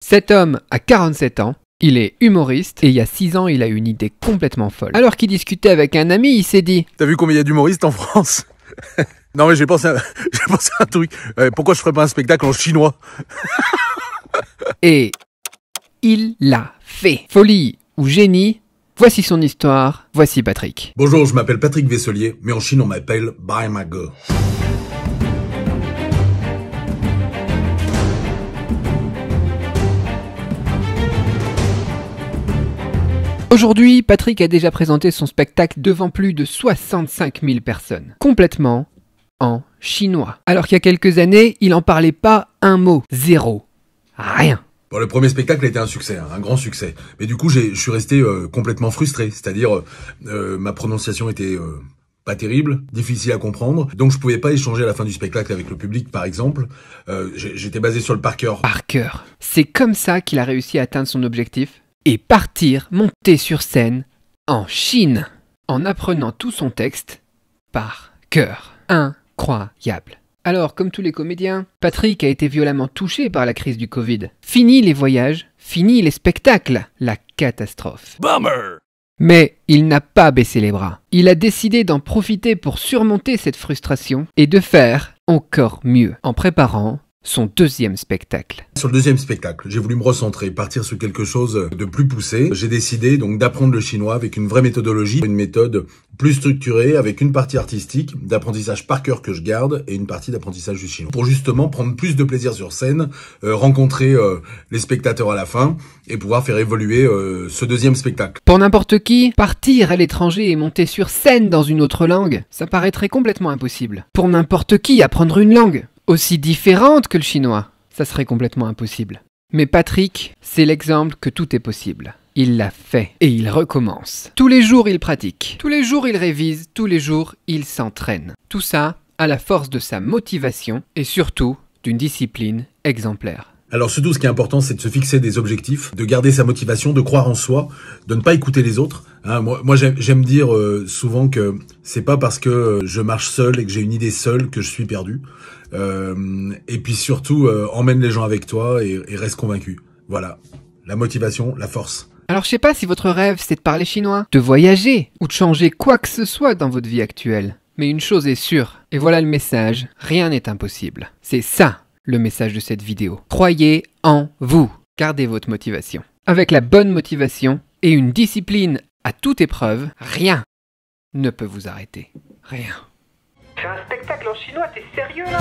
Cet homme a 47 ans, il est humoriste et il y a 6 ans, il a eu une idée complètement folle. Alors qu'il discutait avec un ami, il s'est dit: T'as vu combien il y a d'humoristes en France? Non mais j'ai pensé à un truc. Pourquoi je ferais pas un spectacle en chinois? Et il l'a fait. Folie ou génie, voici son histoire, voici Patrick. Bonjour, je m'appelle Patrick Vesselier, mais en Chine on m'appelle Bai Ma Ge. Aujourd'hui, Patrick a déjà présenté son spectacle devant plus de 65 000 personnes, complètement en chinois. Alors qu'il y a quelques années, il en parlait pas un mot, zéro, rien. Bon, le premier spectacle a été un succès, un grand succès. Mais du coup, je suis resté complètement frustré. C'est-à-dire, ma prononciation était pas terrible, difficile à comprendre. Donc, je pouvais pas échanger à la fin du spectacle avec le public, par exemple. J'étais basé sur le par cœur. Par cœur. C'est comme ça qu'il a réussi à atteindre son objectif et partir, monter sur scène en Chine, en apprenant tout son texte par cœur. Incroyable. Alors, comme tous les comédiens, Patrick a été violemment touché par la crise du Covid. Fini les voyages, fini les spectacles, la catastrophe. Bummer! Mais il n'a pas baissé les bras. Il a décidé d'en profiter pour surmonter cette frustration et de faire encore mieux en préparant son deuxième spectacle. Sur le deuxième spectacle, j'ai voulu me recentrer, partir sur quelque chose de plus poussé. J'ai décidé donc d'apprendre le chinois avec une vraie méthodologie, une méthode plus structurée, avec une partie artistique, d'apprentissage par cœur que je garde, et une partie d'apprentissage du chinois. Pour justement prendre plus de plaisir sur scène, rencontrer les spectateurs à la fin, et pouvoir faire évoluer ce deuxième spectacle. Pour n'importe qui, partir à l'étranger et monter sur scène dans une autre langue, ça paraîtrait complètement impossible. Pour n'importe qui, apprendre une langue aussi différente que le chinois, ça serait complètement impossible. Mais Patrick, c'est l'exemple que tout est possible. Il l'a fait et il recommence. Tous les jours, il pratique. Tous les jours, il révise. Tous les jours, il s'entraîne. Tout ça à la force de sa motivation et surtout d'une discipline exemplaire. Alors surtout, ce qui est important, c'est de se fixer des objectifs, de garder sa motivation, de croire en soi, de ne pas écouter les autres. Hein, moi j'aime dire souvent que c'est pas parce que je marche seul et que j'ai une idée seule que je suis perdu. Et puis surtout, emmène les gens avec toi et reste convaincu. Voilà, la motivation, la force. Alors je sais pas si votre rêve c'est de parler chinois, de voyager ou de changer quoi que ce soit dans votre vie actuelle. Mais une chose est sûre, et voilà le message, rien n'est impossible. C'est ça le message de cette vidéo. Croyez en vous. Gardez votre motivation. Avec la bonne motivation et une discipline à toute épreuve, rien ne peut vous arrêter. Rien. Fais un spectacle en chinois, t'es sérieux là?